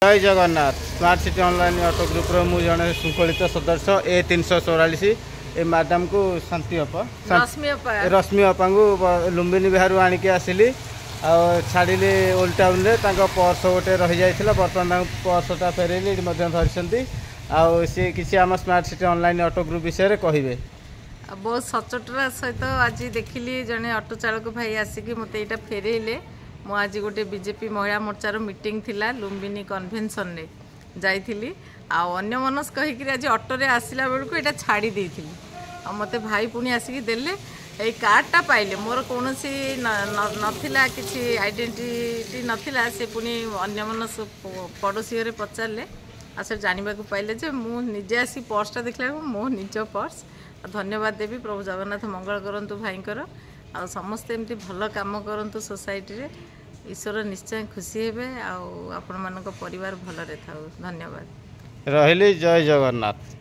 जय Jagannath smart city online auto group मु जड़े श्रृंखलित सदस्य A344 ए मैडम को शांति अपा रश्मि अपा को लुम्बिनी बिहार आणिक आसिली छाड़िली ओल्ड टाउन रे पर्स गोटे रही जाइए बर्तमान पर्सटा फेरैली धरी सी किसी आम smart city online auto group विषय कहे बहुत सचोटर सहित आज देखिली जड़े ऑटो चालक भाई आसिक मत यहाँ फेरैले मु आज गोटे बीजेपी महिला मोर्चार मीटिंग थिला लुम्बिनी कन्वेंशन रे जाइथिली अन्य मनस कहीकि आज ऑटो रे आसिला बेलू यहाँ छाड़ी देइथिली मते भाई पुणी आसिक देले ए कार्डटा पाइले मोर कौन सी नथिला किछि आइडेंटिटी नथिला से पुणी अन्य मनस पड़ोसी घरे पचारे आस जानवा पाइले जे मु निजे आसी पर्सटा देखला मो निज पर्स धन्यवाद देवी प्रभु जगन्नाथ मंगल करंतु भाईकर आ समस्ते एमती भल काम करंतु सोसाइटी रे ईश्वर निश्चय खुशी हेबे आपण मानक परिवार भल रे थाउ धन्यवाद रहिली जय जगन्नाथ।